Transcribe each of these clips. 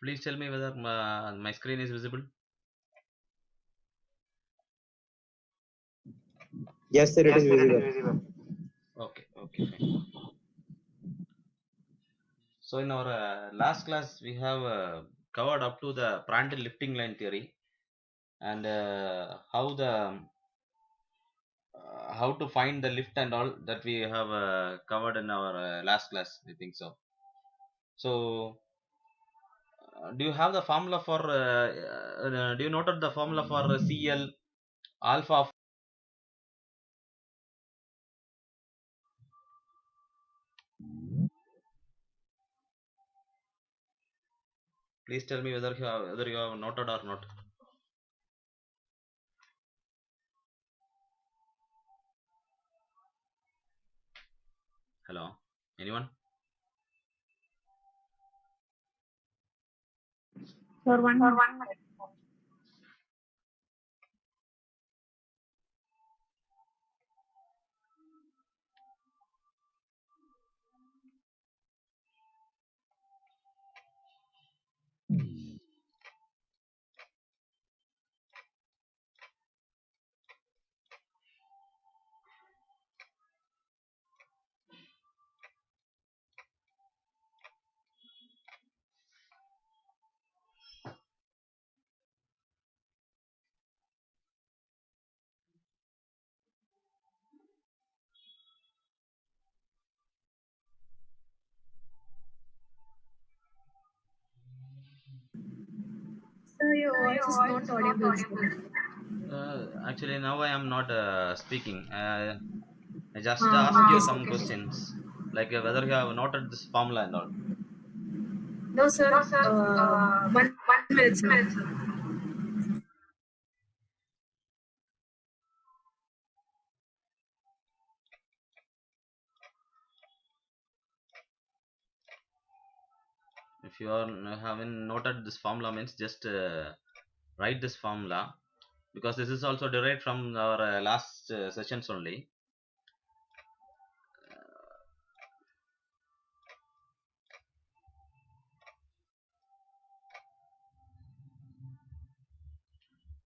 Please tell me whether my screen is visible. Yes, sir, it Yes, is sir, it is visible. visible. Okay, okay, fine. So in our last class, we have covered up to the Prandtl lifting line theory and how to find the lift and all that we have covered in our last class. I think so. So do you have the formula for? Do you noted the formula for CL alpha of? Please tell me whether you have noted or not. Hello, anyone? For one For minute. 1 minute. Sir, your Sir, voice your is voice not is not audible, audible. sir. Actually, now I am not speaking. I just asked Okay, you sir. some questions, like whether you have noted this formula and all. No, sir. No, sir. 1 minute, sir. 1 minute, sir. If you are haven't noted this formula, means just write this formula because this is also derived from our last sessions only.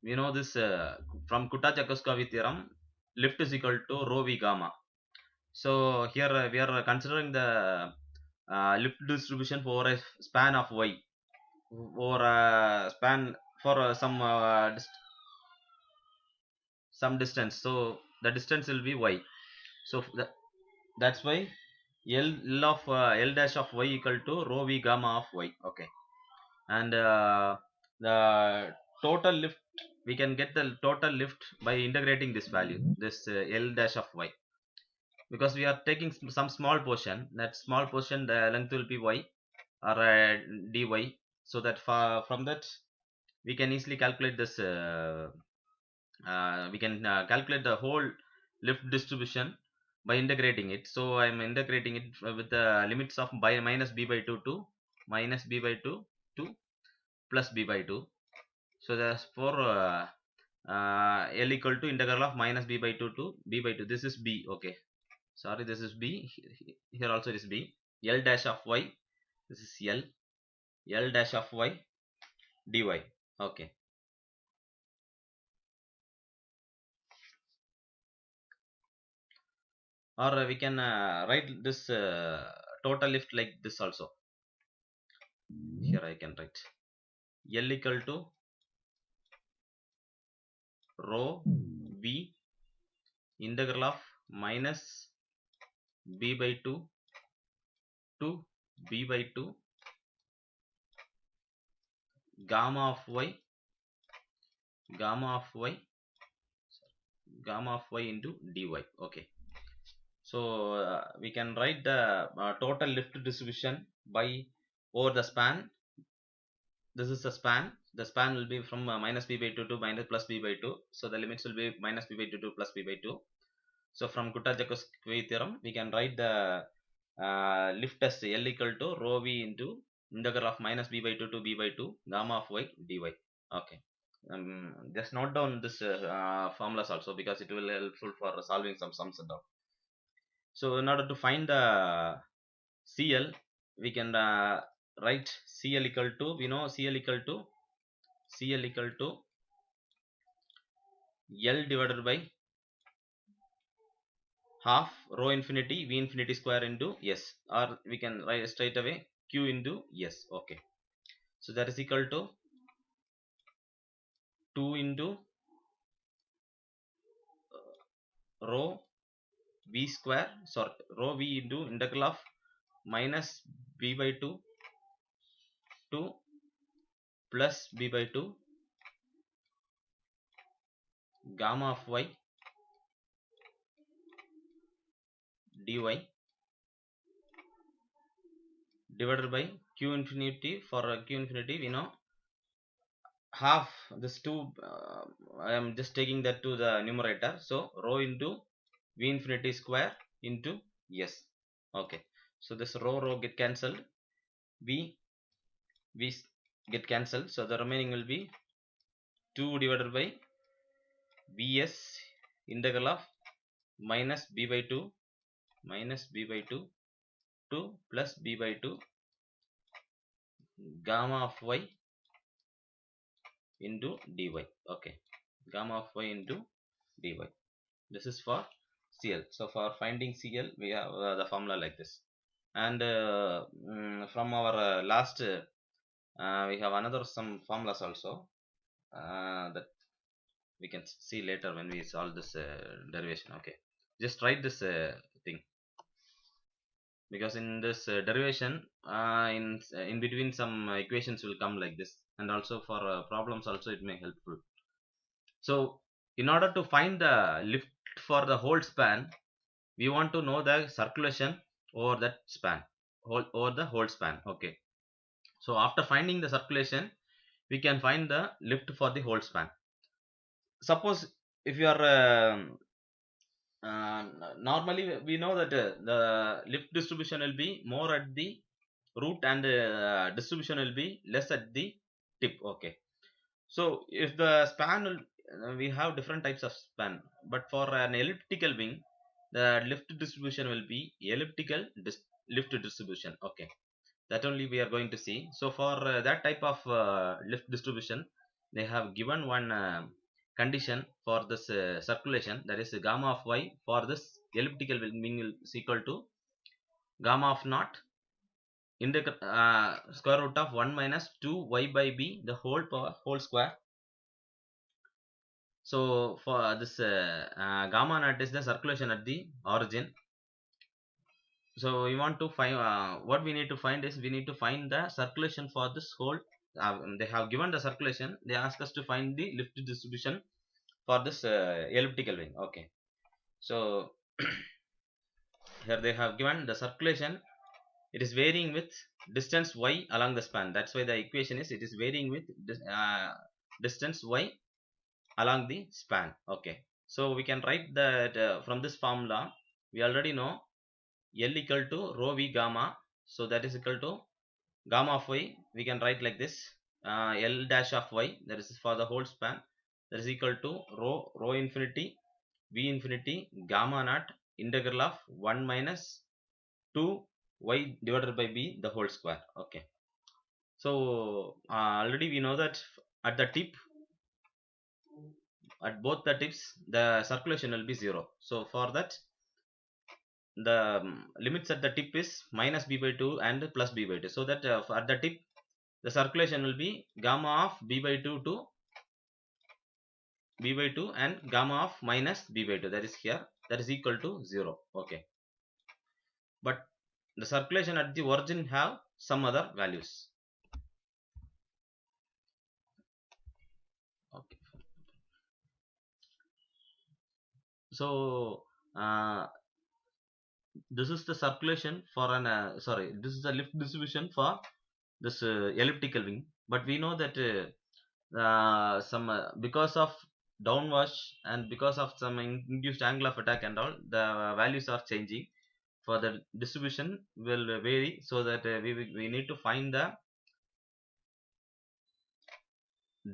We know this from Kutta-Jakuskowi theorem. Lift is equal to rho v gamma. So here we are considering the lift distribution for a span of y, or span for some distance. So the distance will be y. So that's why L dash of y equal to rho v gamma of y. Okay, and the total lift, we can get the total lift by integrating this value, this L dash of y, because we are taking some small portion. That small portion, the length will be y or dy, so that from that we can easily calculate this. We can calculate the whole lift distribution by integrating it. So I'm integrating it with the limits of by minus b by 2 to minus b by 2 to plus b by 2. So that's for L equal to integral of minus b by 2 to b by 2. This is b. Okay, sorry, this is b. Here also it is b. L dash of y, this is L dash of y dy. Okay, or we can write this total lift like this also. Here I can write L equal to rho v integral of minus b by 2 to b by 2 gamma of y gamma of y gamma of y into dy. Okay, so we can write the total lift distribution by over the span. This is the span. The span will be from minus b by 2 to minus plus b by 2. So the limits will be minus b by 2 to plus b by 2. So from Kutta-Jakuskowi theorem, we can write the lift as L equal to rho v into integral of minus b by 2 to b by 2 gamma of y dy. Okay. Just note down this formulas also, because it will helpful for solving some sums and all. So in order to find the CL, we can write CL equal to, we know CL equal to L divided by half rho infinity V infinity square into S, or we can write straight away Q into S. Okay, so that is equal to 2 into rho V square, sorry, rho V into integral of minus B by 2 to plus B by 2 gamma of Y dy divided by Q infinity. For Q infinity we know half this 2, I am just taking that to the numerator, so rho into V infinity square into S. Okay, so this rho get cancelled, V get cancelled, so the remaining will be 2 divided by Vs integral of minus B by 2 to plus B by 2 gamma of Y into dy. Okay, gamma of Y into dy. This is for CL. So for finding CL we have the formula like this. And from our last we have another some formulas also that we can see later when we solve this derivation. Okay, just write this thing, because in this derivation in between some equations will come like this, and also for problems also it may helpful. So in order to find the lift for the whole span, we want to know the circulation over that span, over the whole span. Okay, so after finding the circulation we can find the lift for the whole span. Suppose if you are normally we know that the lift distribution will be more at the root, and distribution will be less at the tip. Okay, so if the span will, we have different types of span, but for an elliptical wing the lift distribution will be elliptical lift distribution. Okay, that only we are going to see. So for that type of lift distribution, they have given one condition for this circulation, that is gamma of Y for this elliptical wing is equal to gamma of naught integral square root of 1 minus 2 y by b the whole power whole square. So for this gamma naught is the circulation at the origin. So we want to find what we need to find is we need to find the circulation for this whole they have given the circulation, they ask us to find the lift distribution for this elliptical wing. Okay, so here they have given the circulation, it is varying with distance y along the span. That's why the equation is it is varying with distance y along the span. Okay, so we can write that from this formula we already know L equal to rho v gamma, so that is equal to gamma of y, we can write like this L dash of y, that is for the whole span, that is equal to rho infinity v infinity gamma naught integral of 1 minus 2 y divided by b the whole square. Okay, so already we know that at the tip, at both the tips the circulation will be 0. So for that the limits at the tip is minus b by 2 and plus b by 2, so that at the tip the circulation will be gamma of b by 2 to b by 2 and gamma of minus b by 2, that is here, that is equal to 0. Okay, but the circulation at the origin have some other values. Okay, so this is the circulation for an sorry, this is the lift distribution for this elliptical wing, but we know that some because of downwash and because of some induced angle of attack and all, the values are changing for the distribution will vary, so that we need to find the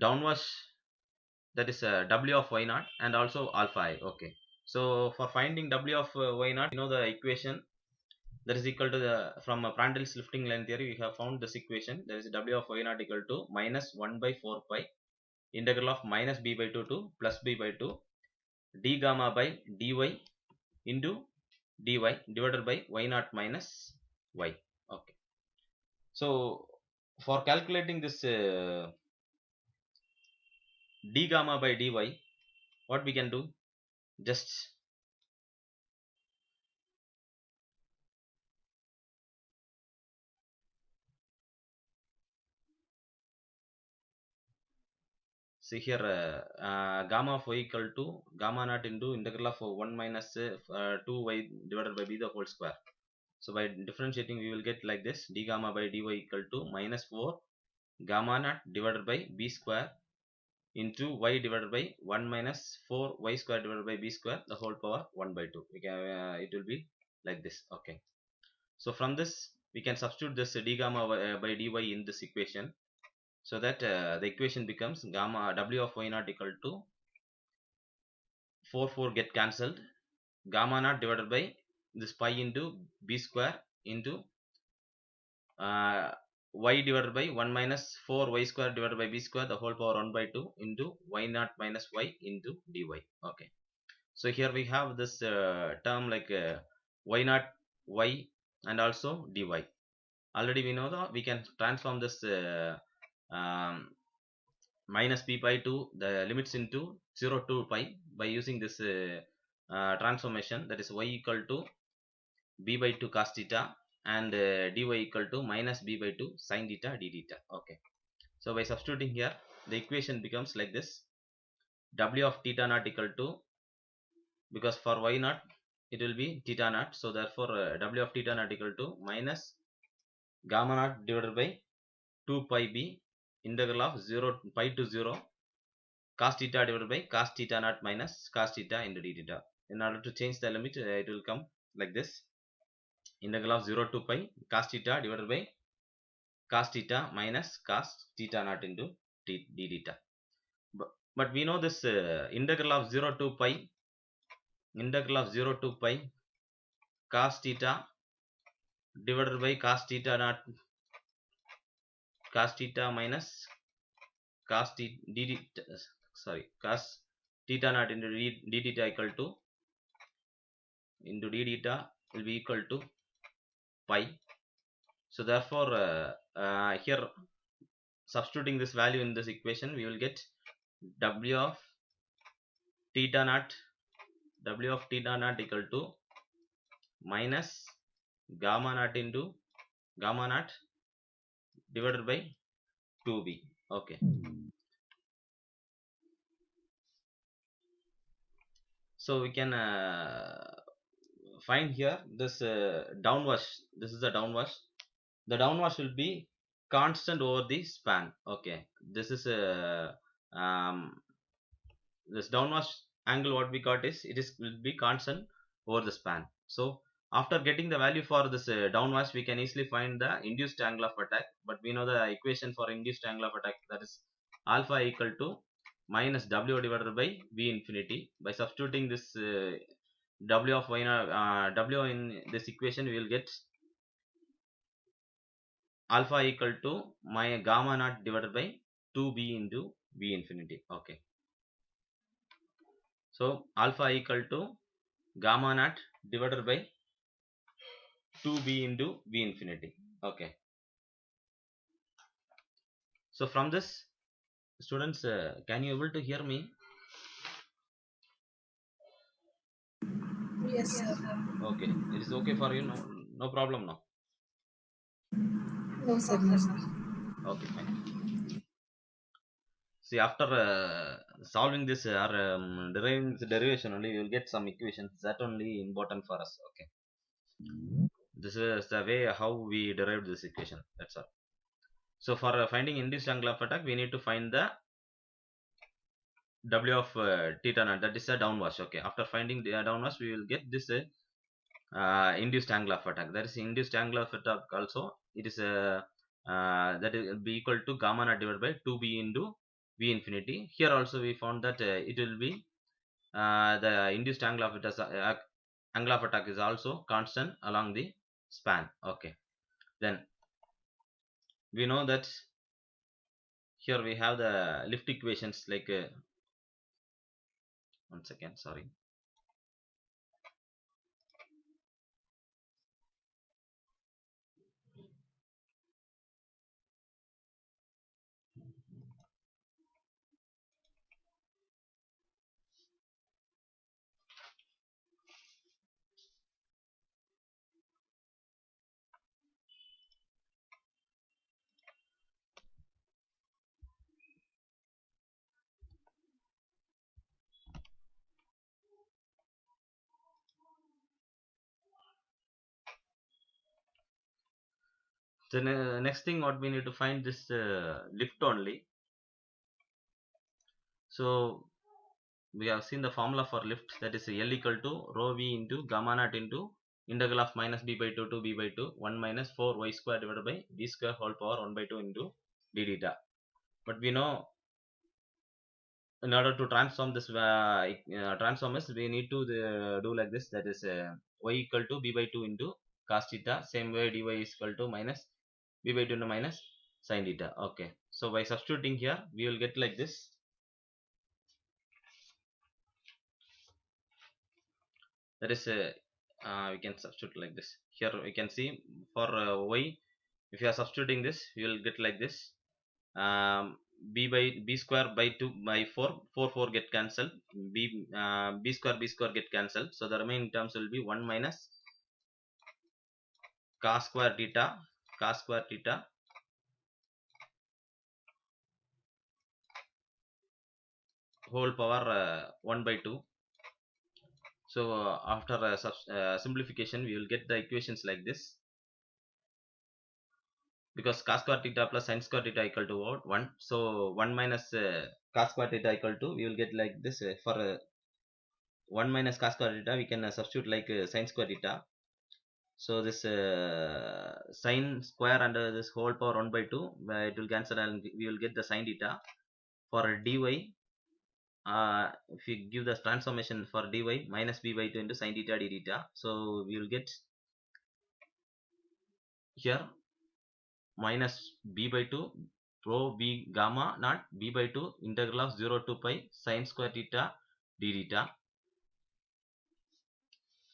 downwash, that is w of y naught and also alpha I. Okay, so for finding w of y naught, you know the equation that is equal to the, from Prandtl's lifting line theory, we have found this equation. There is W of y naught equal to minus 1 by 4 pi integral of minus b by 2 to plus b by 2 d gamma by dy into dy divided by y naught minus y. Okay, so for calculating this d gamma by dy, what we can do, just see here, gamma of y equal to gamma naught into integral of 1 minus 2y divided by b the whole square. So by differentiating, we will get like this: d gamma by dy equal to minus 4 gamma naught divided by b square into y divided by 1 minus 4 y square divided by b square the whole power 1 by 2. We can, it will be like this. Okay, so from this we can substitute this d gamma by dy in this equation, so that the equation becomes gamma w of y naught equal to 4 get cancelled, gamma naught divided by this pi into b square into y divided by 1 minus 4 y square divided by b square the whole power 1 by 2 into y naught minus y into dy. Okay, so here we have this term like y naught y and also dy. Already we know that we can transform this minus p pi to the limits into 0 to pi by using this transformation, that is y equal to b by 2 cos theta and dy equal to minus b by 2 sin theta d theta. Okay, so by substituting here, the equation becomes like this: w of theta naught equal to, because for y naught it will be theta naught, so therefore w of theta naught equal to minus gamma naught divided by 2 pi b integral of 0 pi to 0 cos theta divided by cos theta naught minus cos theta into d theta. In order to change the limit, it will come like this: integral of 0 to pi cos theta divided by cos theta minus cos theta naught into d theta. But we know this integral of 0 to pi cos theta divided by cos theta naught cos theta minus cos cos theta naught into d theta equal to into d theta will be equal to pi. So therefore here substituting this value in this equation, we will get w of theta naught equal to minus gamma naught into gamma naught divided by 2b. Okay, so we can find here this downwash. This is the downwash. The downwash will be constant over the span. Okay, this is this downwash angle what we got is will be constant over the span. So after getting the value for this downwash, we can easily find the induced angle of attack. But we know the equation for induced angle of attack, that is alpha equal to minus w divided by v infinity. By substituting this w of y w in this equation, we will get alpha equal to my gamma naught divided by 2b into v infinity. Okay, so alpha equal to gamma naught divided by 2b into v infinity. Okay, so from this, students, can you able to hear me? Yes, sir. Okay, it is okay for you? No problem now. No, sir. No, sir. Okay, fine. See, after solving this or deriving this derivation only, you will get some equations that only important for us. Okay, this is the way how we derived this equation. That's all. So for finding induced angle of attack, we need to find the w of theta naught, that is a downwash. Okay, after finding the downwash, we will get this induced angle of attack. That is induced angle of attack also. It is that will be equal to gamma naught divided by 2b into v infinity. Here also we found that it will be the induced angle of attack is also constant along the span. Okay, then we know that here we have the lift equations like 1 second, sorry. Then next thing what we need to find this lift only. So we have seen the formula for lift, that is L equal to rho v into gamma naught into integral of minus b by 2 to b by 2 1 minus 4 y square divided by b square whole power 1 by 2 into d theta. But we know in order to transform this transform is, we need to do like this, that is y equal to b by 2 into cos theta, same way dy is equal to minus b by 2 into minus sin theta. Okay, so by substituting here we will get like this. That is we can substitute like this. Here we can see for y, if you are substituting this, you will get like this. B by b square by 2 by 4 4 get cancelled, b square get cancelled, so the remaining terms will be 1 minus cos square theta whole power 1 by 2. So after simplification we will get the equations like this, because cos square theta plus sin square theta equal to what? 1. So 1 minus cos square theta equal to, we will get like this. For 1 minus cos square theta we can substitute like sin square theta. So this sin square under this whole power 1 by 2, it will cancel and we will get the sin theta. For dy, if you give the transformation for dy, minus b by 2 into sin theta d theta, so we will get here minus b by 2 rho b gamma naught b by 2 integral of 0 to pi sin square theta d theta.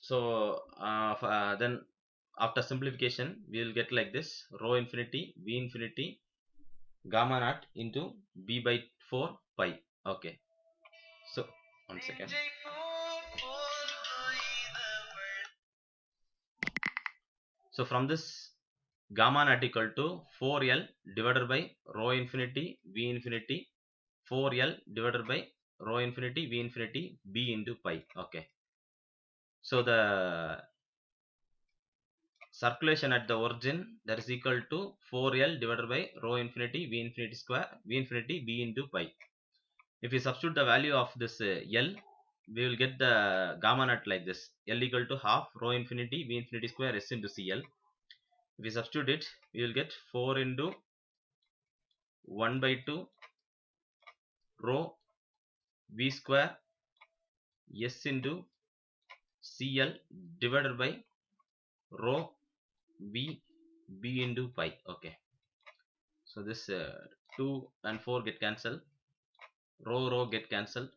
So then after simplification we will get like this, rho infinity v infinity gamma naught into b by 4 pi. Okay, so 1 second. So from this, gamma naught equal to 4l divided by rho infinity v infinity 4l divided by rho infinity v infinity b into pi. Okay, so the circulation at the origin, that is equal to 4l divided by rho infinity v infinity square v infinity b into pi. If we substitute the value of this l, we will get the gamma naught like this, l equal to half rho infinity v infinity square s into cl. If we substitute it, we will get 4 into 1 by 2 rho v square s into cl divided by rho v b into pi. Okay, so this 2 and 4 get cancelled, rho get cancelled,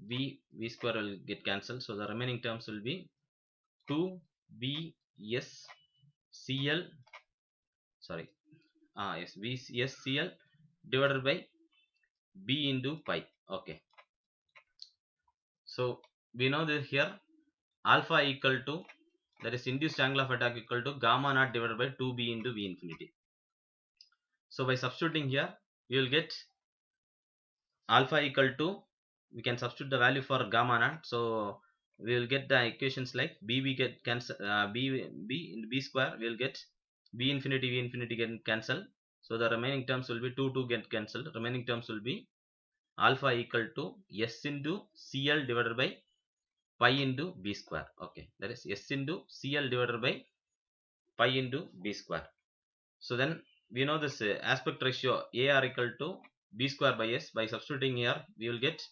v square will get cancelled, so the remaining terms will be 2 b s cl, sorry, yes, v s cl divided by b into pi. Okay, so we know that here alpha equal to, that is induced angle of attack equal to gamma naught divided by 2b into v infinity. So by substituting here we will get alpha equal to, we can substitute the value for gamma naught, so we will get the equations like b get cancel, b square, we will get v infinity get cancelled, so the remaining terms will be 2 get cancelled, remaining terms will be alpha equal to s into cl divided by pi into b square. Okay, that is s into cl divided by pi into b square. So then we know this aspect ratio ar equal to b square by s. By substituting here we will get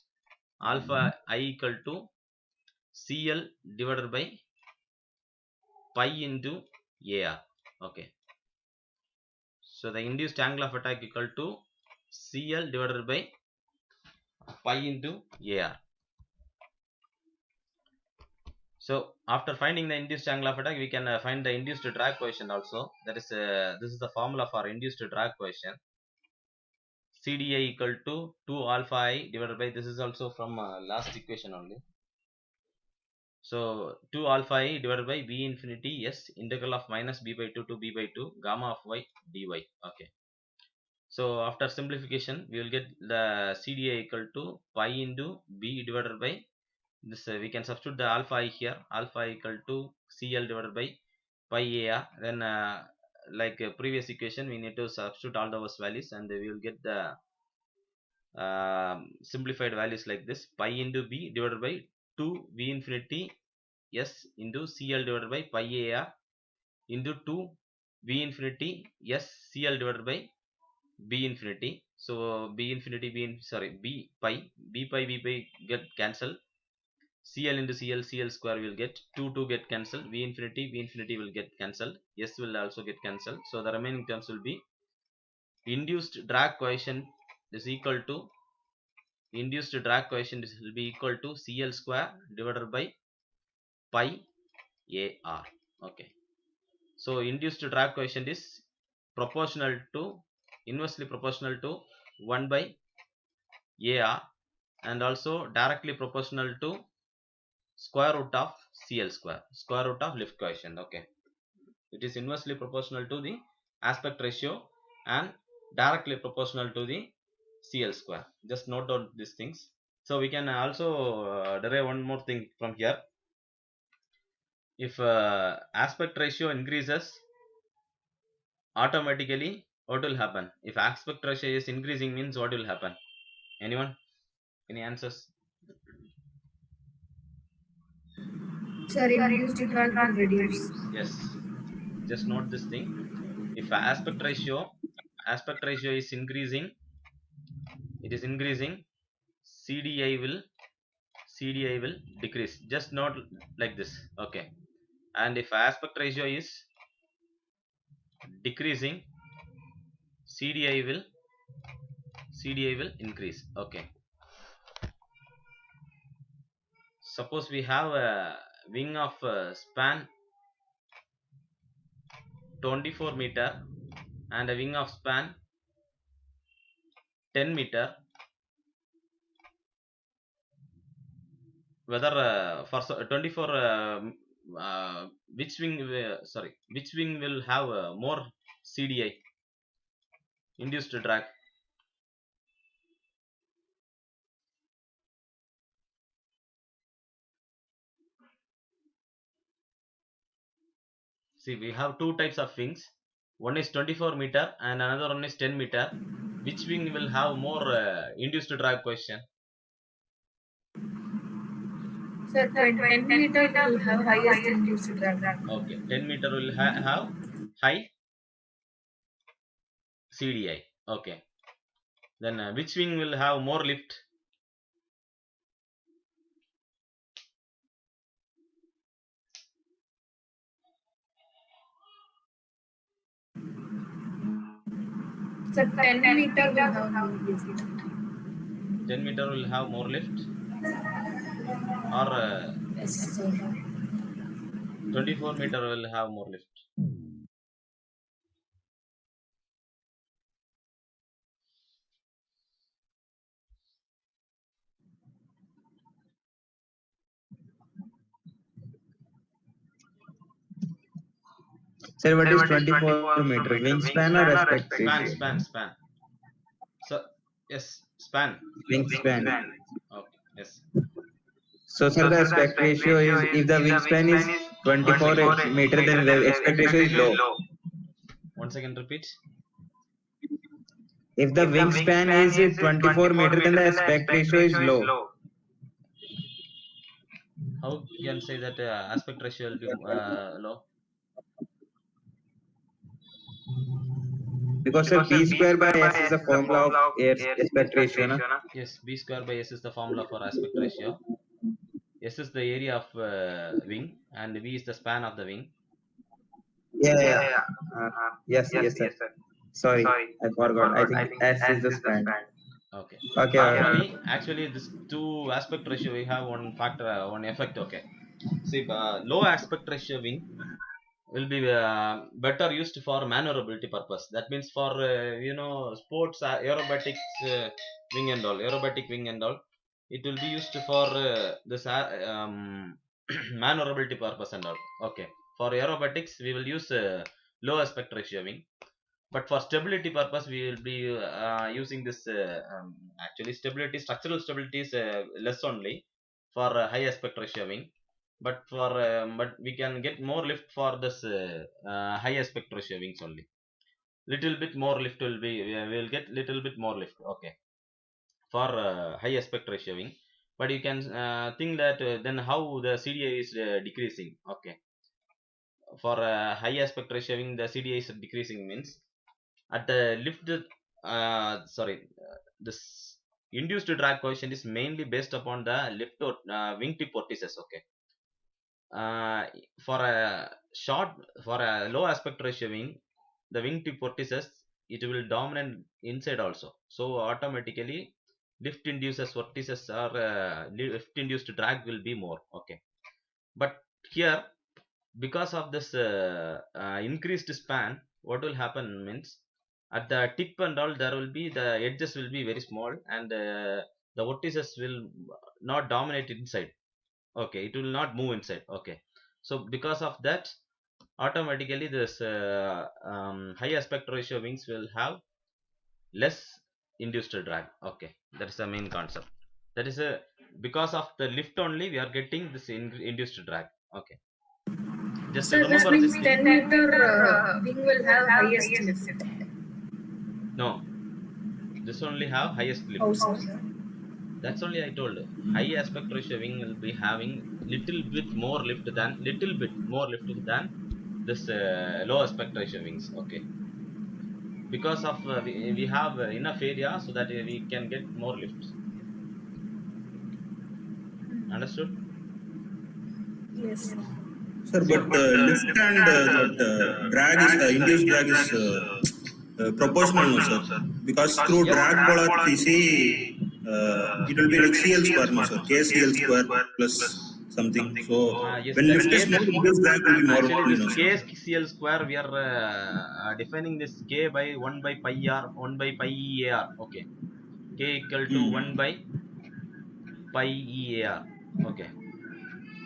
alpha I equal to cl divided by pi into AR. Okay. So the induced angle of attack equal to CL divided by pi into AR. So after finding the induced angle of attack, we can find the induced drag coefficient also. That is, this is the formula for induced drag coefficient. CDI equal to 2 alpha I divided by, this is also from last equation only. So 2 alpha I divided by V infinity S integral of minus B by 2 to B by 2 gamma of Y dy. Okay. So after simplification, we will get the CDI equal to pi into B divided by this. We can substitute the alpha I here. Alpha I equal to CL divided by pi AR. Then like previous equation, we need to substitute all those values and we will get the simplified values like this: pi into B divided by 2 V infinity S into CL divided by pi AR into 2 V infinity S CL divided by B infinity. So B infinity B pi get cancelled. CL into CL square will get 2 get cancelled. V infinity will get cancelled. S will also get cancelled. So the remaining terms will be induced drag coefficient is equal to CL square divided by pi AR. Okay. So induced drag coefficient is inversely proportional to 1 by AR and also directly proportional to square root of CL square, square root of lift coefficient. Okay. It is inversely proportional to the aspect ratio and directly proportional to the CL square. Just note down these things. So we can also derive one more thing from here. If aspect ratio increases, automatically what will happen? If aspect ratio is increasing, means what will happen? Anyone? Any answers? Sir, induced drag will reduce. Yes. Just note this thing. If aspect ratio is increasing, it is increasing, CDI will decrease. Just note like this. Okay. And if aspect ratio is decreasing, CDI will increase. Okay. Suppose we have a wing of span 24 meter and a wing of span 10 meter. Whether for 24 which wing will have more CDI, induced drag? See, we have two types of wings. One is 24 meter and another one is 10 meter. Which wing will have more induced drag coefficient? Sir, 10 meter will have highest induced drag. Okay, 10 meter will have high CDI. Okay. Then which wing will have more lift? Sir, 10 meter will have more lift. 10 meter will have more lift, or Yes, sir. 24 meter will have more lift? Sir, what is 24 meter? Wingspan or aspect ratio? Span. So yes, span. Wingspan. Okay. Yes. So, sir, the aspect ratio is, if the wingspan is 24 meter, then the aspect ratio is low. Once again, repeat. If the wingspan is 24 meter, then the aspect ratio is low. How you can say that aspect ratio will be low? Because sir, B square by S is the formula of aspect ratio, na? Yes, B square by S is the formula for aspect ratio. S is the area of wing and V is the span of the wing. Yeah. Yes, sir. Sorry, I forgot. I think S is the span. Okay. Okay. Actually, this two aspect ratio we have one factor, one effect. Okay. See, low aspect ratio wing will be better used for maneuverability purpose. That means for sports, aerobatics wing and all, aerobatic wing and all. It will be used for this maneuverability purpose and all. Okay. For aerobatics, we will use low aspect ratio wing. But for stability purpose, we will be using this. Actually, structural stability is less only for high aspect ratio wing. But we can get more lift for this high aspect ratio wings only. Little bit more lift will be. We will get little bit more lift. Okay, for high aspect ratio wing. But you can think that then how the CDA is decreasing. Okay, for high aspect ratio wing, the CDA is decreasing means at the lift this induced drag coefficient is mainly based upon the lift or wingtip vortices. Okay, uh, for a short, for a low aspect ratio wing, the wingtip vortices, it will dominate inside also, so automatically lift induces vortices or lift induced drag will be more. Okay, but here, because of this increased span, what will happen means at the tip and all, there will be the edges will be very small, and the vortices will not dominate inside. Okay, it will not move inside. Okay, so because of that, automatically this high aspect ratio wings will have less induced drag. Okay, that is the main concept. That is a because of the lift only we are getting this induced drag. Okay, just So this remember means this. 10-meter wing will have highest lift. No, this only have highest lift. How so? That's only I told. High aspect ratio wing will be having little bit more lift than this low aspect ratio wings. Okay, because of we have enough area so that we can get more lifts. Understood? Yes. Sir, but lift and that drag is induced drag is proportional, no, sir? Because through drag polarity, see, it will be like CL square, no, sir? KCL square plus something. So Yes, when the lift is K, more, induced drag will be more actually only, this no, sir? KCL square, we are defining this K by 1 by pi r, 1 by pi EAR. Okay, K equal to 1 by pi EAR. Okay,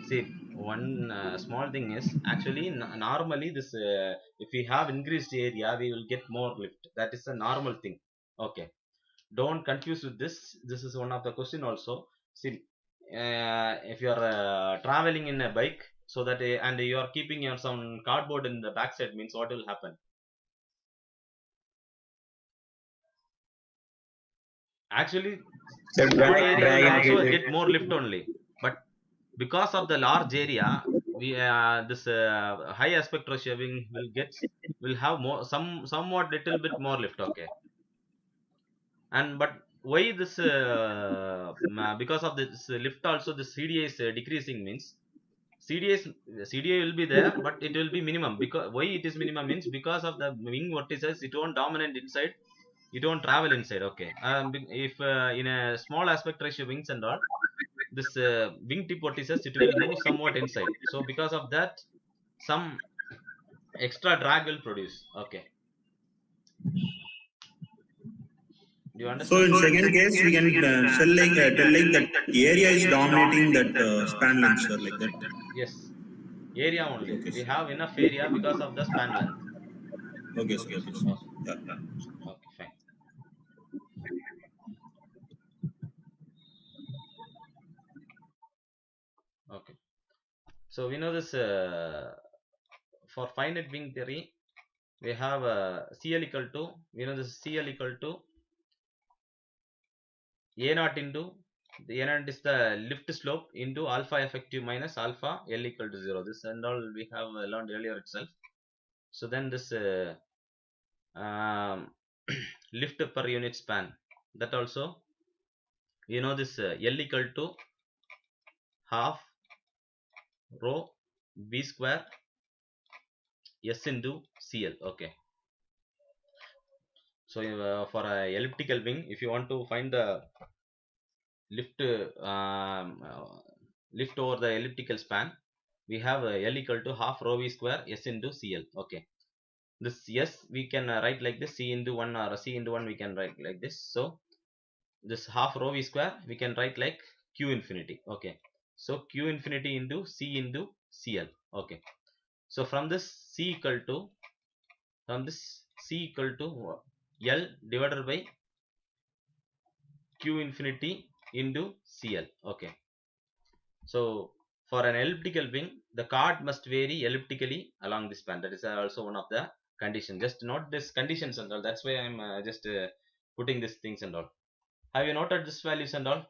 see, one small thing is actually normally this if we have increased area, we will get more lift. That is a normal thing. Okay, don't confuse with this. This is one of the question also. See, if you are traveling in a bike, so that and you are keeping your some cardboard in the backside, means what will happen? Actually, The small area will drag also increases. get more lift only, but because of the large area, we this high aspect ratio wing will have more, somewhat little bit more lift. Okay, and but why this because of this lift also, the CDA is decreasing means CDA will be there, but it will be minimum. Because why it is minimum means because of the wing vortices, it won't dominate inside, it won't travel inside. Okay, if in a small aspect ratio wings and all, this wingtip vortices, it will move somewhat inside, so because of that, some extra drag will produce. Okay, do you So understand? in second case, we can tell like that area is dominating that span length, sir, like that. Yes, area only, Okay, we sir. have enough area because of the span length. Okay, sir. Okay, sir. Okay, Yeah. okay, fine. Okay, so we know this for finite wing theory, we have CL equal to, we know this CL equal to A naught into, the A naught is the lift slope into alpha effective minus alpha L equal to 0. This and all we have learned earlier itself. So then this um, lift per unit span, that also we know this L equal to half rho V square S into CL. Okay. So for a elliptical wing, if you want to find the lift lift over the elliptical span, we have L equal to half rho v square S into CL. Okay. This S we can write like this, C into 1 or C into 1 we can write like this. So this half rho v square we can write like Q infinity. Okay. So Q infinity into C into CL. Okay. So from this C equal to L divided by Q infinity into CL. Okay. So for an elliptical wing, the chord must vary elliptically along this span. That is also one of the conditions. Just note this conditions and all. That's why I'm just putting these things and all. Have you noted this values and all?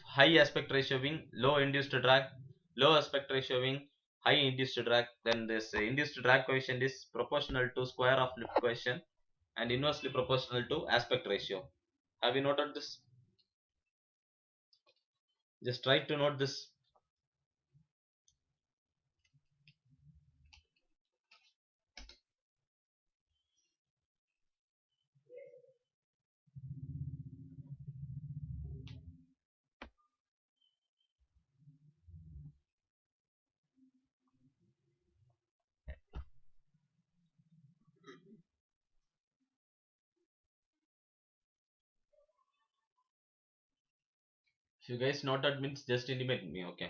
High aspect ratio wing, low induced drag, low aspect ratio wing, high induced drag. Then this induced drag coefficient is proportional to square of lift coefficient and inversely proportional to aspect ratio. Have you noted this? Just try to note this. If you guys noted means just intimate me. Okay.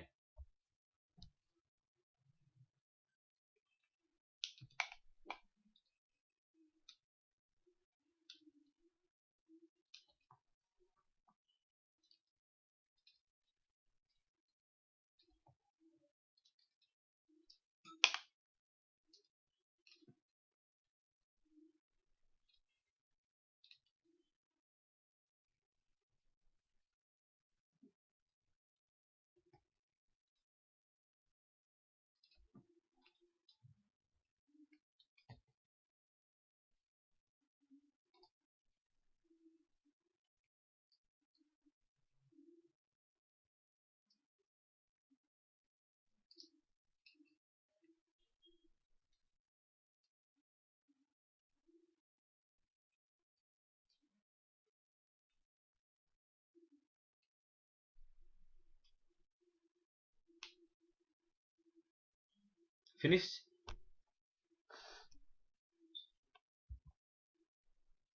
Finished?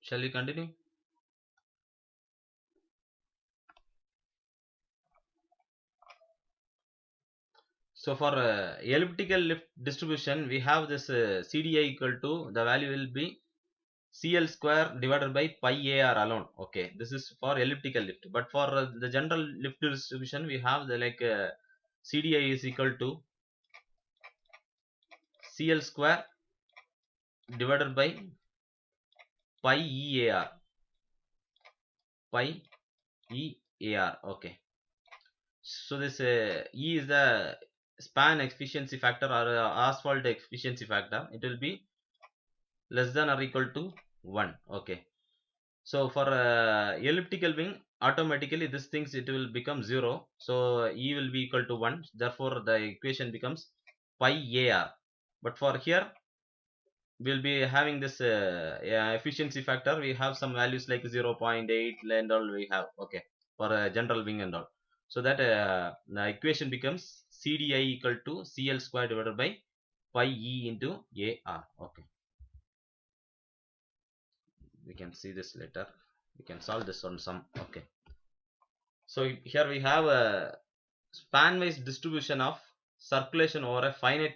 Shall we continue? So for elliptical lift distribution, we have this CDI equal to, the value will be CL square divided by pi AR alone. Okay, this is for elliptical lift. But for the general lift distribution, we have the like CDI is equal to CL square divided by pi EAR. Pi EAR. Okay. So this E is the span efficiency factor or asphalt efficiency factor. It will be less than or equal to 1. Okay. So for elliptical wing, automatically this things it will become 0. So E will be equal to 1. Therefore the equation becomes pi AR. But for here we'll be having this efficiency factor. We have some values like 0.8 and all we have. Okay. For general wing and all. So that the equation becomes CDI equal to CL square divided by pi E into AR. Okay. We can see this later. We can solve this on some. Okay. So here we have a span-wise distribution of circulation over a finite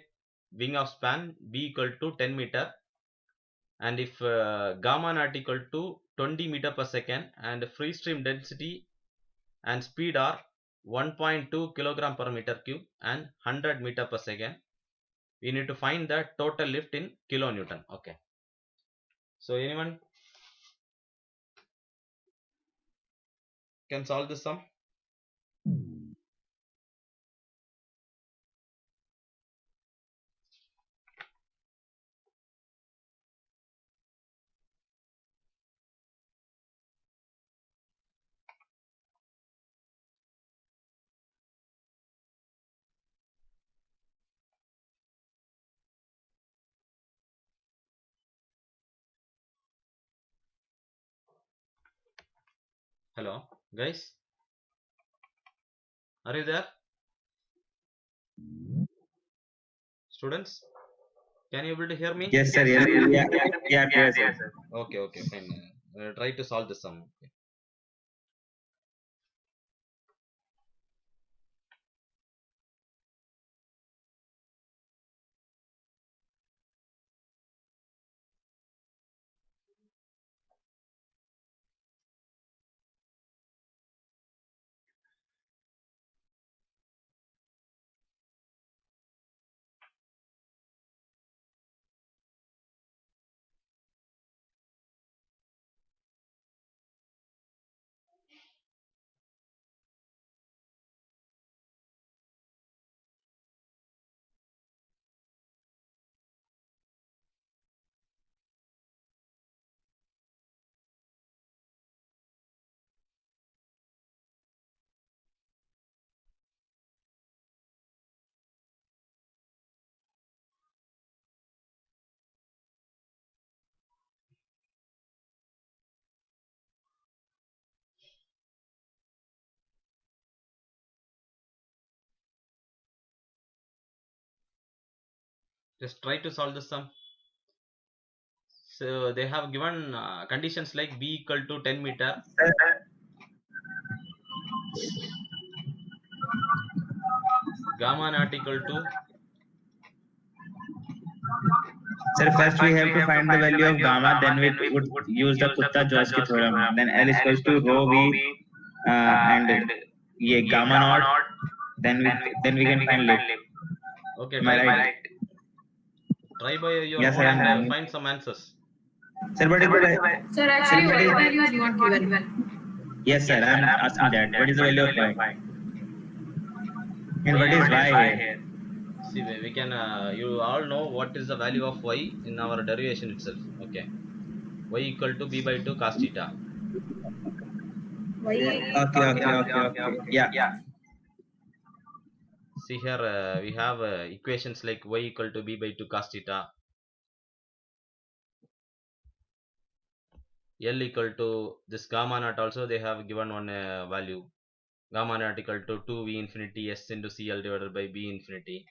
wing of span b equal to 10 meter, and if gamma naught equal to 20 meter per second and free stream density and speed are 1.2 kilogram per meter cube and 100 meter per second, we need to find the total lift in kilonewton. Okay. So anyone can solve this sum? Hello, guys. Are you there? Students, can you able to hear me? Yes, sir. Yes, Yes, sir. Yes, yeah, yeah, yeah, yeah, clear, sir. yes, sir. Okay, okay, fine. Try to solve the sum. Okay. Just try to solve the sum. So they have given conditions like b equal to 10 meter. Gamma not equal to. Sir, first we have to find the value of gamma, then we Then we would would use the use the Kuttar-Jodski Kuttar-Jodski theorem. theorem. Then L Then is L equals is to equals to rho rho v v and and yeah, yeah, gamma gamma naught. naught. Then we can We can find find lift. lim. Okay, Am I Am I right? right? try by your Yes, own sir. and I'm find some answers. Sir, what Sir, is what the is the Sir, sir, actually, what y is value is not given. yes, sir. Yes, sir. I'm I'm asking asking that. What that. is the What is value the of value y? of y? And what Y, is What is y y here? here? see, we can you all know what is the value of y in our derivation itself. Okay, y equal to b by 2 cos theta. Y Okay, Okay, okay, okay, okay, okay, okay. okay. Yeah. Yeah. See here we have equations like y equal to b by 2 cos theta, L equal to this gamma naught, also they have given one value, gamma naught equal to 2v infinity s into cl divided by b infinity.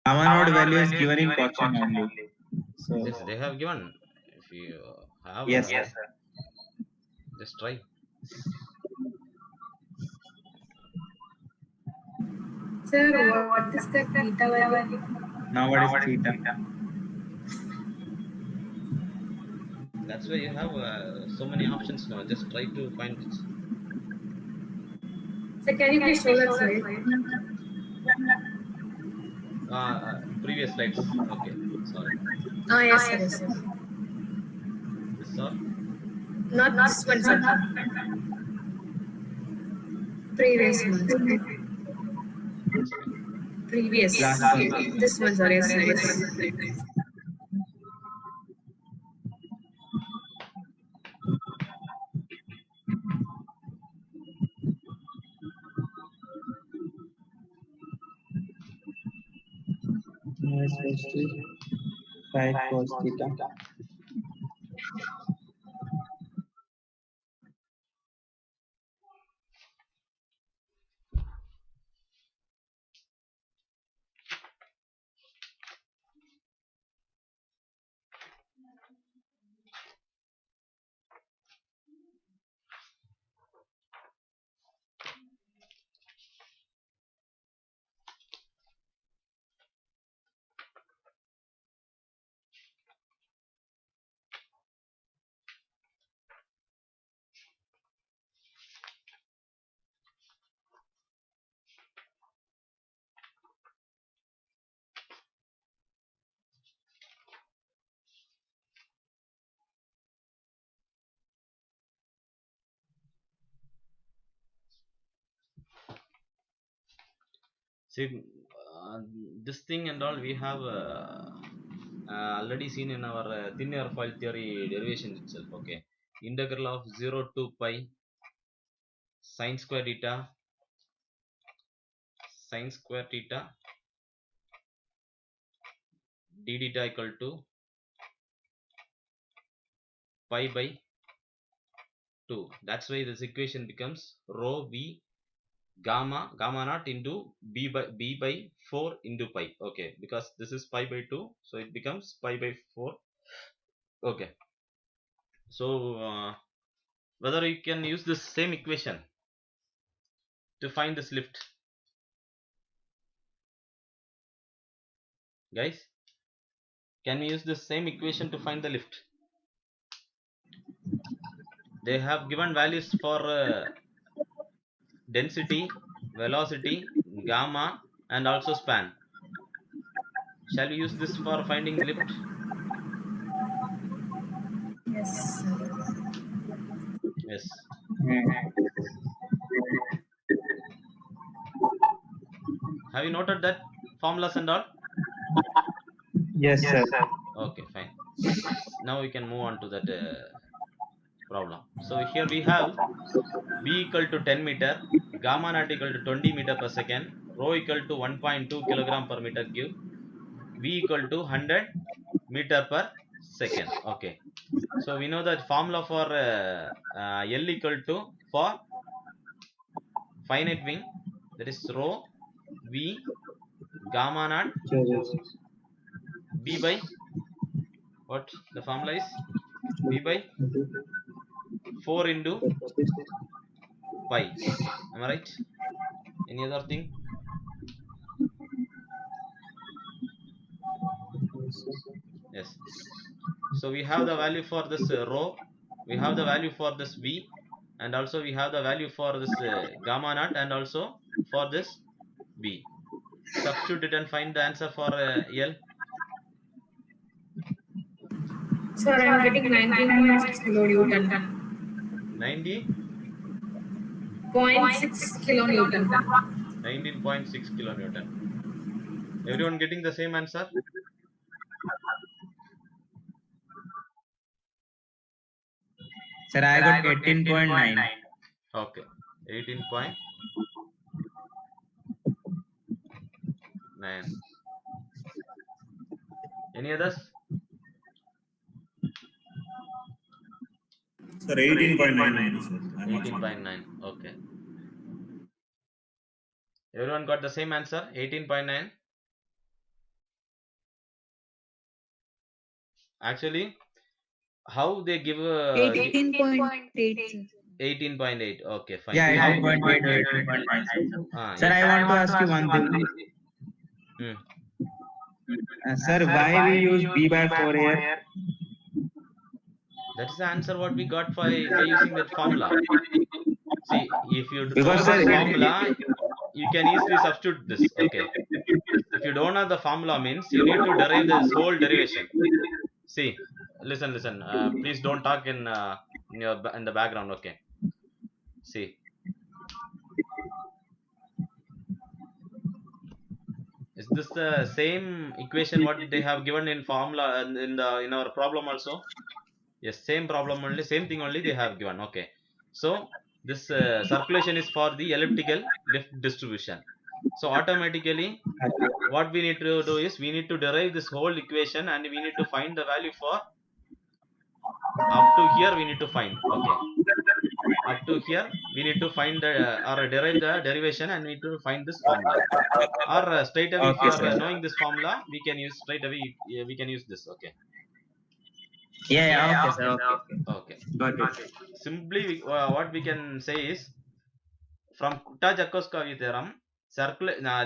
Gamma Gamma naught naught value is value is given in given in quotient quotient only. only. So Yes, they have given. If you have yes, Yes, sir. sir. just try. Sir, what is the theta value? Now what Now is what is theta? theta? That's why you have so many options now. Just try to find it. Sir, can you please show that slide? Previous slides. Okay, sorry. Yes, sir, yes, sir. This or Not this one, sir. Previous one. one second. Previous. Last one. This one, sir, yes, sir, yes, sir. Y is equals to 5 cos theta. See, this thing and all we have already seen in our thin airfoil theory derivation itself. Okay, integral of 0 to pi sine square theta d theta equal to pi by 2. That's why this equation becomes rho v gamma naught into b by 4 into pi. Okay, because this is pi by 2, so it becomes pi by 4. Okay, so whether you can use this same equation to find this lift, guys? Can we use the same equation to find the lift? They have given values for density, velocity, gamma, and also span. Shall we use this for finding the lift? Yes, sir. Yes. Have you noted that formulas and all? Yes, sir. Okay, fine. Now we can move on to that problem. So here we have v equal to 10 meter, gamma naught equal to 20 meter per second, rho equal to 1.2 kilogram per meter cube, v equal to 100 meter per second. Okay, so we know that formula for L equal to for finite wing, that is rho v gamma naught b by what the formula is, b by 4 into pi. Am I right? Any other thing? Yes. So we have the value for this rho, we have the value for this v, and also we have the value for this gamma naught, and also for this b. Substitute it and find the answer for L. Sir, I'm getting 19.6 kilonewton. 0.6 kilonewton. 19.6 kilonewton. Everyone getting the same answer? Sir, I got 18.9. Okay, 18.9. Any others? Sir, 18.9. Sir. 18.9. Okay. Everyone got the same answer? 18.9. Actually, how they give 18.8. 18.8. Okay, fine. Yeah, How? 18.8 or 18.9. Sir, Yes. I want to ask you one thing. Sir, why we use b by 4 here? That is the answer what we got by using that formula. See, if you know Because, this sir, formula, you can easily substitute this. Okay. If you don't know the formula, means you need to derive this whole derivation. See, listen. Please don't talk in the background. Okay. See. Is this the same equation what they have given in formula in our problem also? Yes, same problem only, same thing only they have given. Okay, so this circulation is for the elliptical lift distribution. So automatically what we need to do is we need to derive this whole equation, and we need to find the value for up to here. We need to find, okay, up to here we need to find the or derive the derivation, and we need to find this formula, or straight away if you are knowing this formula, we can use straight away, we can use this. Okay. Yeah, okay, sir. Okay. Got it. Simply what we can say is, from Kutta-Jankowski theorem,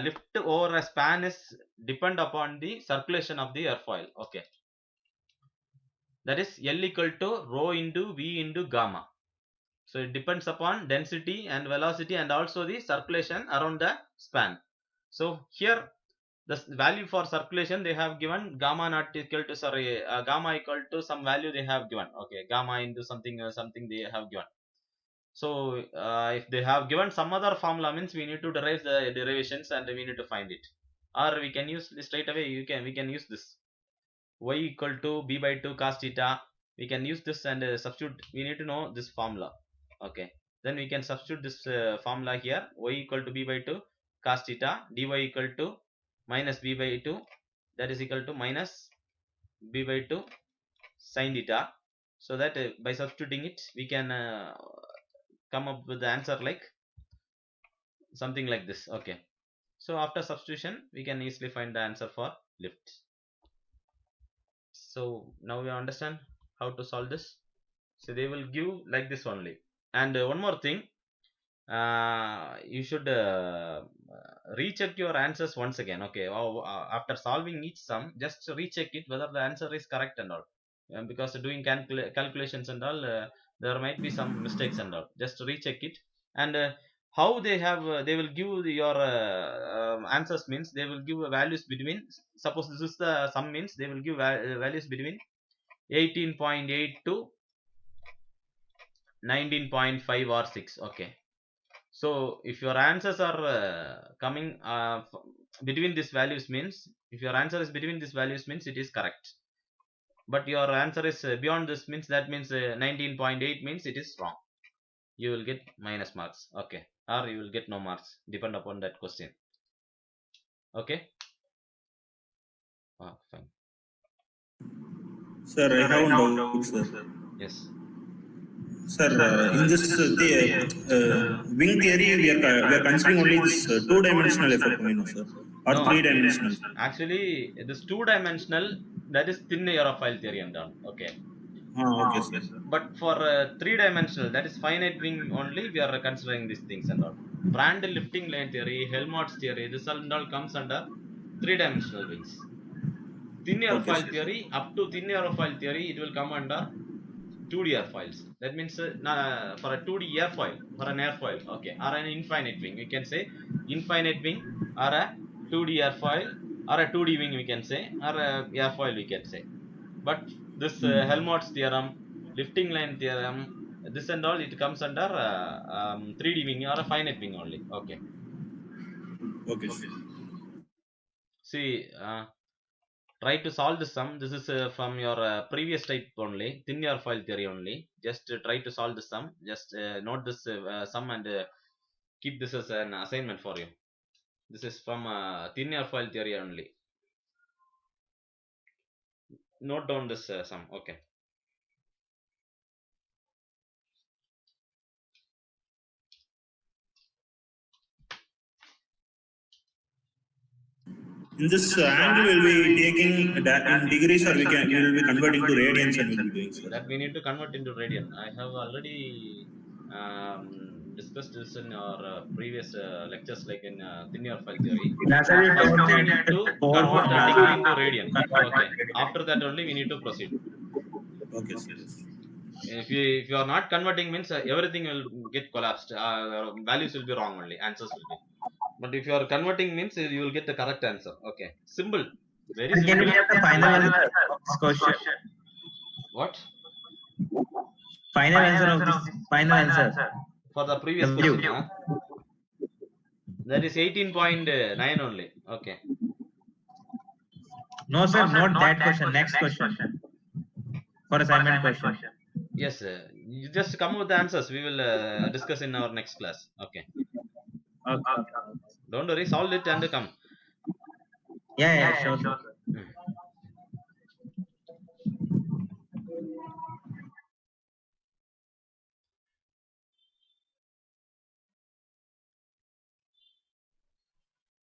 lift over a span is depend upon the circulation of the airfoil. Okay, that is L equal to rho into V into gamma. So it depends upon density and velocity and also the circulation around the span. So here the value for circulation they have given gamma not equal to gamma equal to some value they have given. Okay, gamma into something they have given. So if they have given some other formula, means we need to derive the derivations and we need to find it, or we can use straight away. We can use this y equal to b by 2 cos theta. We can use this and substitute. We need to know this formula. Okay, then we can substitute this formula here. Y equal to b by 2 cos theta, dy equal to minus b by 2, that is equal to minus b by 2 sin theta. So that by substituting it, we can come up with the answer like something like this. Okay, so after substitution we can easily find the answer for lift. So now you understand how to solve this. So they will give like this only. And one more thing, you should recheck your answers once again. Okay, after solving each sum, just recheck it whether the answer is correct and all. Because doing calculations and all, there might be some mistakes and all. Just recheck it. And how they have they will give your answers means they will give values between, suppose this is the sum, means they will give values between 18.8 to 19.5 or 6. Okay, so if your answers are coming between these values, means if your answer is between these values means it is correct, but your answer is beyond this means, that means 19.8 means it is wrong. You will get minus marks. Okay, or you will get no marks, depend upon that question. Okay. Fine. Sir, I have one doubt, sir. Yes. Sir, in this wing theory, we are considering only this two-dimensional effect, sir, or No, three-dimensional. actually this two-dimensional, that is thin aerofoil theory and all. Okay. Okay, sir. But for three-dimensional, that is finite wing only, we are considering these things and all. Brand lifting line theory, Helmholtz theory, this all comes under three-dimensional wings. Thin aerofoil theory, up to thin aerofoil theory, it will come under 2D airfoils. That means for a 2D airfoil, for an airfoil, okay, or an infinite wing, we can say infinite wing, or a 2D airfoil, or a 2D wing, we can say, or a airfoil, we can say. But this Helmholtz theorem, lifting line theorem, this and all, it comes under 3D wing or a finite wing only. Okay. Okay. See, try to solve the sum. This is from your previous type only, thin airfoil theory only. Just try to solve the sum. Just note this sum and keep this as an assignment for you. This is from thin airfoil theory only. Note down this sum. Okay. In this angle, will be taking that in degrees, or we will be converting to radians and will be doing so. That we need to convert into radian. I have already discussed this in our previous lectures, like in thin airfoil theory. First we need to convert the degree into radian. Okay. After that only we need to proceed. Okay, sir. If you are not converting, means everything will get collapsed. Values will be wrong only. Answers will be. But if you are converting, means you will get the correct answer. Okay. Simple. Very simple. Can we get the final answer of this question? What? Final answer of this. Final answer. For the previous question, huh? That is 18.9 only. Okay. No, sir, not that question. Next question. For assignment question. Yes, you just come with the answers. We will discuss in our next class. Okay. Okay. Don't worry, solve it and come. Yeah, sure.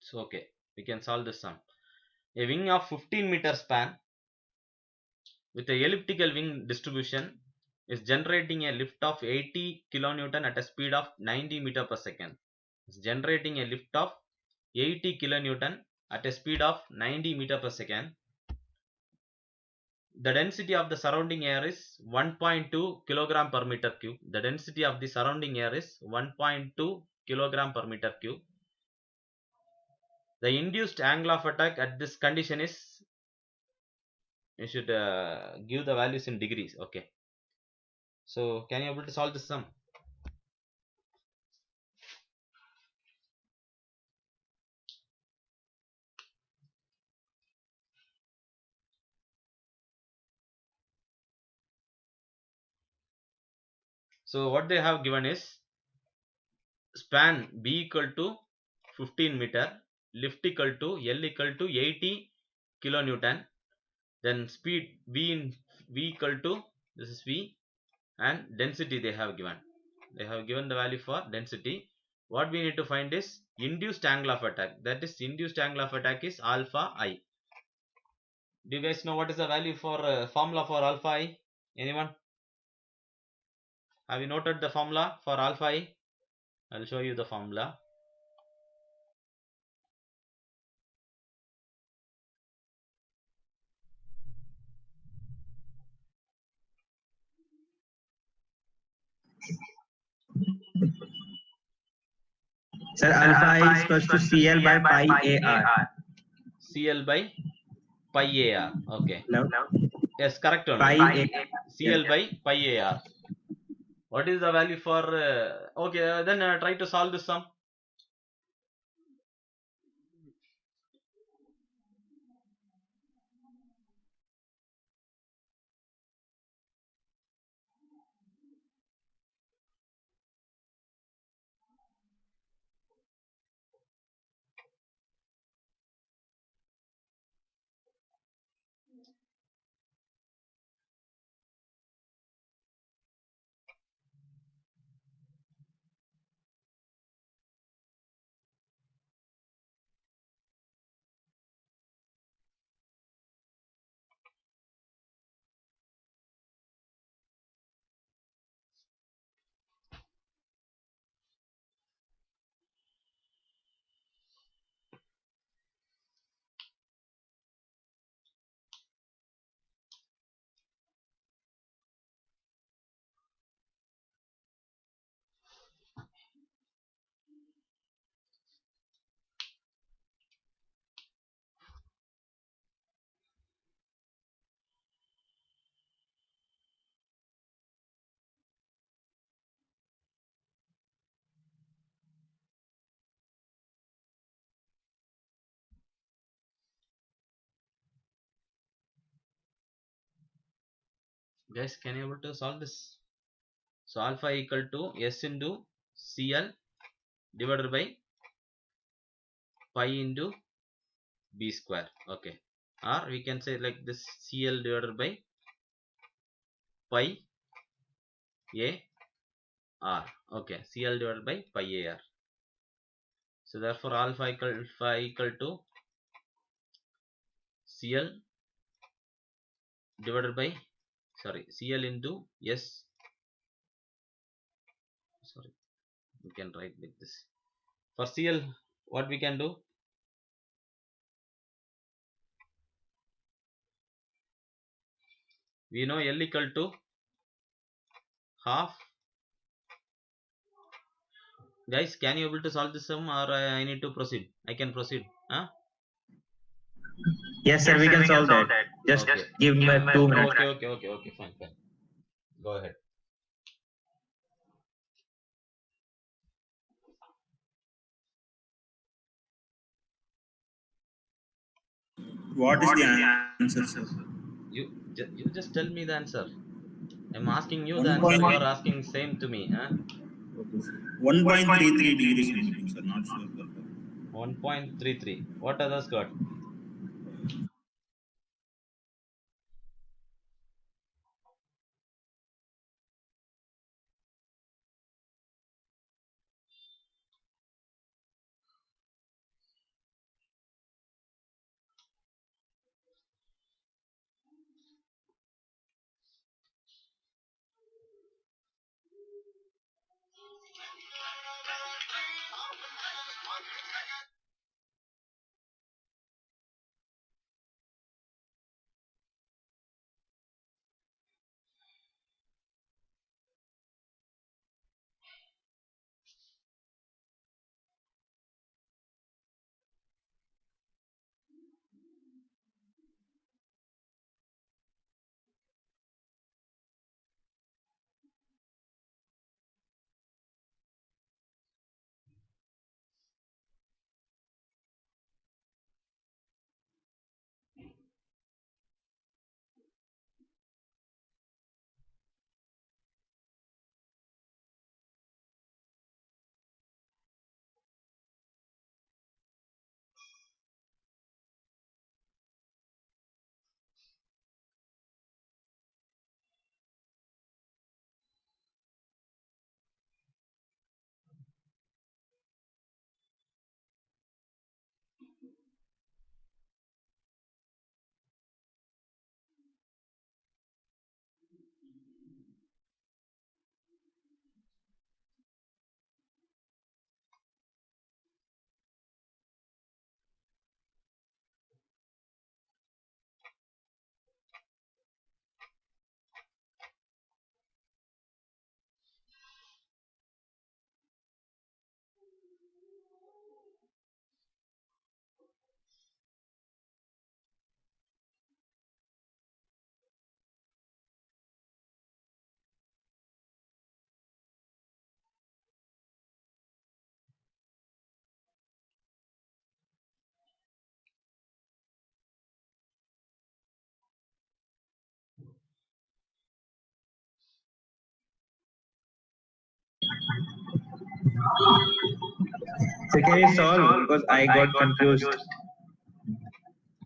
So okay, we can solve this sum. A wing of 15-meter span with a elliptical wing distribution is generating a lift of 80 kilonewton at a speed of 90 meter per second. It's generating a lift of 80 kilonewton at a speed of 90 meter per second. The density of the surrounding air is 1.2 kilogram per meter cube. The density of the surrounding air is 1.2 kilogram per meter cube. The induced angle of attack at this condition is, you should give the values in degrees. Okay. So can you able to solve this sum? So what they have given is span B equal to 15 meter, lift equal to L equal to 80 kilonewton, then speed V equal to, this is V, and density they have given. They have given the value for density. What we need to find is induced angle of attack. That is, induced angle of attack is alpha I. Do you guys know what is the value for formula for alpha I? Anyone? Have you noted the formula for alpha I? I'll show you the formula. Sir, alpha I is equals to CL by pi AR. CL by pi AR. Okay. No. Yes, correct only. Pi A. CL by pi AR. What is the value for? Okay, then try to solve this sum. Guys, can you able to solve this? So alpha equal to S into CL divided by pi into B square. Okay. Or we can say like this, CL divided by pi AR. Okay. CL divided by pi AR. So therefore alpha equal to CL divided by, CL into S. Sorry, we can write like this. For CL, what we can do? We know L equal to half. Guys, can you able to solve this sum, or I need to proceed? I can proceed. Huh? Yes, sir, we can solve that. Just Okay. give me 2 minutes. Okay, fine. Go ahead. What is the answer, sir? You just tell me the answer. I'm asking you the One answer. point- You are asking same to me, huh? 1.33 degrees centigrade, sir. Not sure. 1.33. What others got? So can you solve, because I got confused.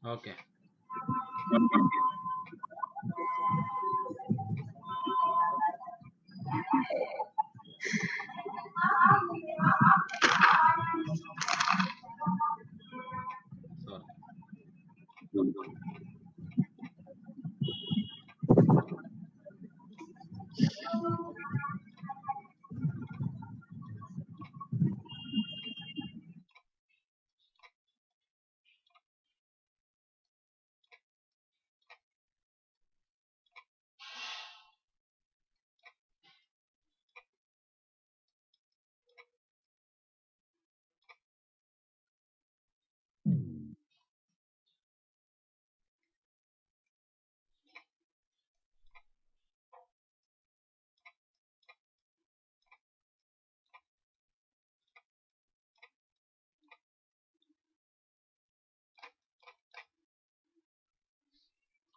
Okay. Sorry.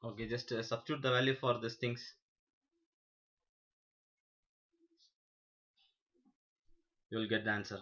Okay, just substitute the value for these things. You will get the answer.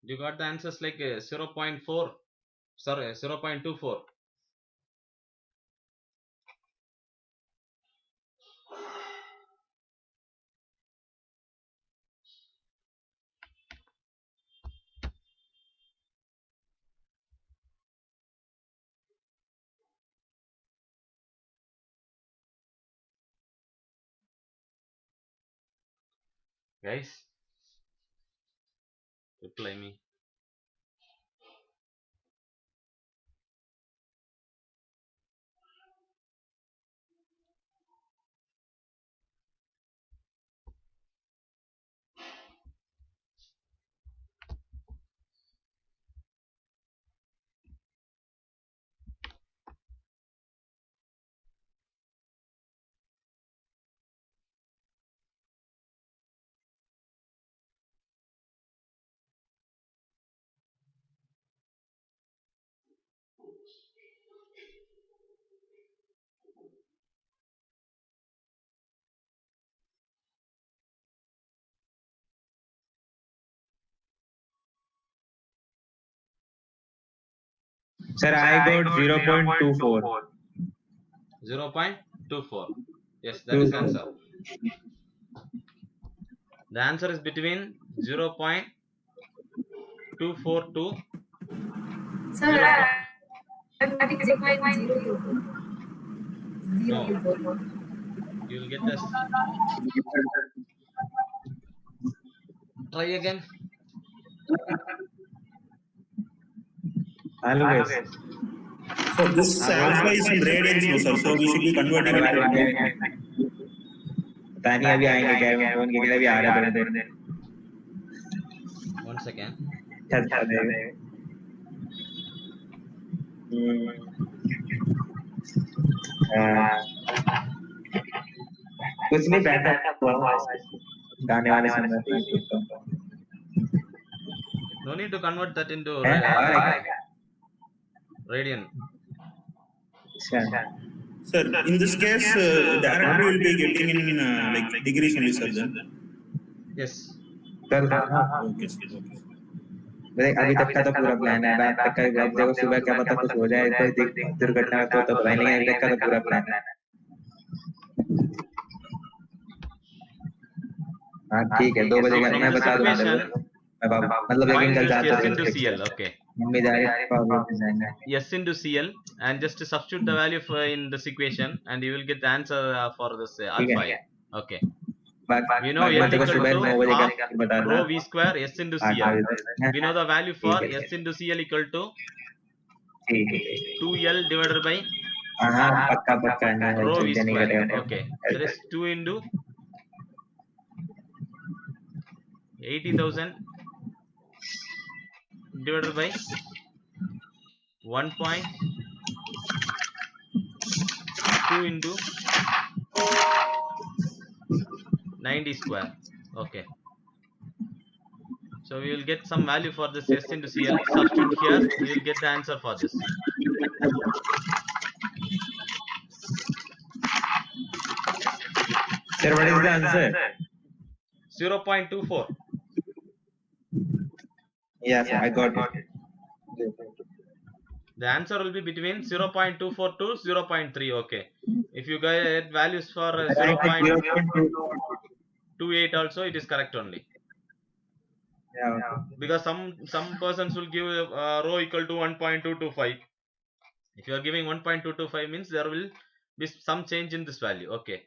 You got the answers like 0.4, sorry, 0.24. Guys, reply me. Sir, I got 0.24. 0.24. Yes, that is answer. The answer is between 0.24 to Sir, 0. I think 0.02. No, 0.04. you will get this. Try again. Hello guys. So this alpha is in radians, no sir. So we should be converting it to. पता नहीं अभी आएंगे क्या, मैं phone किया अभी आ रहा थोड़ी देर। 1 second. अच्छा दे। कुछ नहीं बैठा गाने वाने सुन रहा था। No need to convert that into radian. Sure. Sir, in this case, directly will be getting in like degrees only, sir. Then. Yes. Sir, Okay, sir. Okay. अभी तक का तो पूरा प्लान है, रात तक का। अब देखो सुबह क्या पता कुछ हो जाए, कोई दुर्घटना तो पता ही नहीं है। अभी तक का तो पूरा प्लान है। हाँ ठीक है, 2 बजे का मैं बता दूंगा। मतलब Find लेकिन कल this रात S को into CL. Okay. Mummy direct problem जाएंगे। S into CL and just substitute the value in this equation and you will get the answer for this alpha L. Okay. We know L equal to half rho V square S into CL. We know the value for S into CL equal to 2L divided by पक्का rho V square. Okay. That is 2 into 80,000 divided by 1.2 into 90 square. Okay. So we will get some value for this S into CL. Substitute here, we will get the answer for this. Sir, what is the answer? 0.24. Yes, I got it. The answer will be between 0.24 to 0.3. Okay. If you get values for 0.28 also, it is correct only. Yeah. Because some persons will give rho equal to 1.225. If you are giving 1.225 means there will be some change in this value. Okay.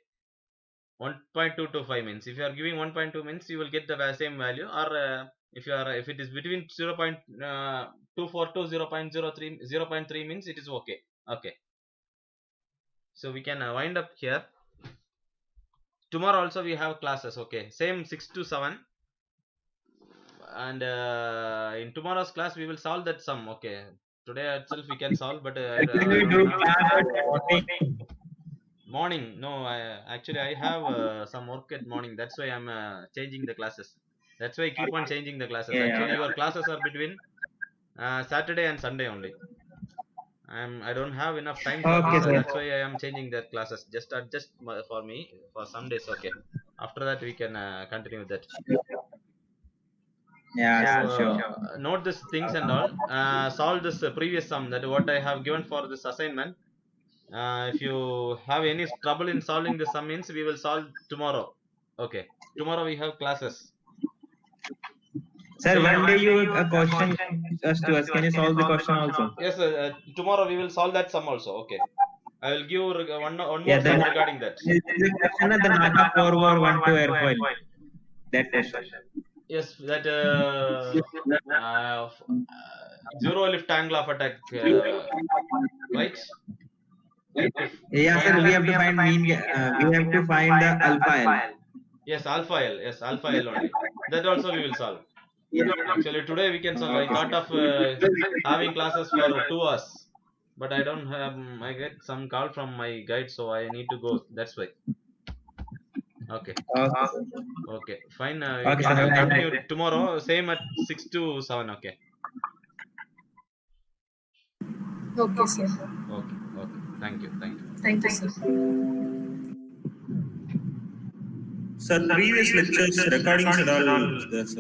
1.225 means if you are giving 1.2 means you will get the same value, or if it is between 0.24 to 0.3 means it is okay. Okay. So we can wind up here. Tomorrow also we have classes. Okay. Same 6 to 7. And in tomorrow's class we will solve that sum. Okay. Today itself we can solve, but morning. No, actually I have some work at morning. That's why I'm changing the classes. That's why I keep on changing the classes. Actually your classes are between Saturday and Sunday only. I don't have enough time for this. That's why I am changing the classes. Just adjust for me for some days. Okay. After that we can continue with that. Yeah, So, sure. Note these things and all. Solve this previous sum, that what I have given for this assignment. If you have any trouble in solving the sum means we will solve tomorrow. Okay. Tomorrow we have classes. Sir, one day you a question just to us. Can you solve the question also? Yes, tomorrow we will solve that sum also. Okay. I will give one more sum regarding that. There is a question at the Naka 4-1-2 airfoil. That question. Yes, that zero lift angle of attack, right? Yeah, sir. We have to find mean. We have to find the alpha L. Yes, alpha L. Yes, alpha L only. That also we will solve. Actually, today we can solve. I thought of having classes for 2 hours, but I don't have. I get some call from my guide, so I need to go. That's why. Okay. Okay. Fine. We can continue tomorrow. Same at 6 to 7. Okay. Okay, sir. Okay. Okay. Thank you. Thank you. Thank you, sir. Sir, previous lectures recordings and all, sir.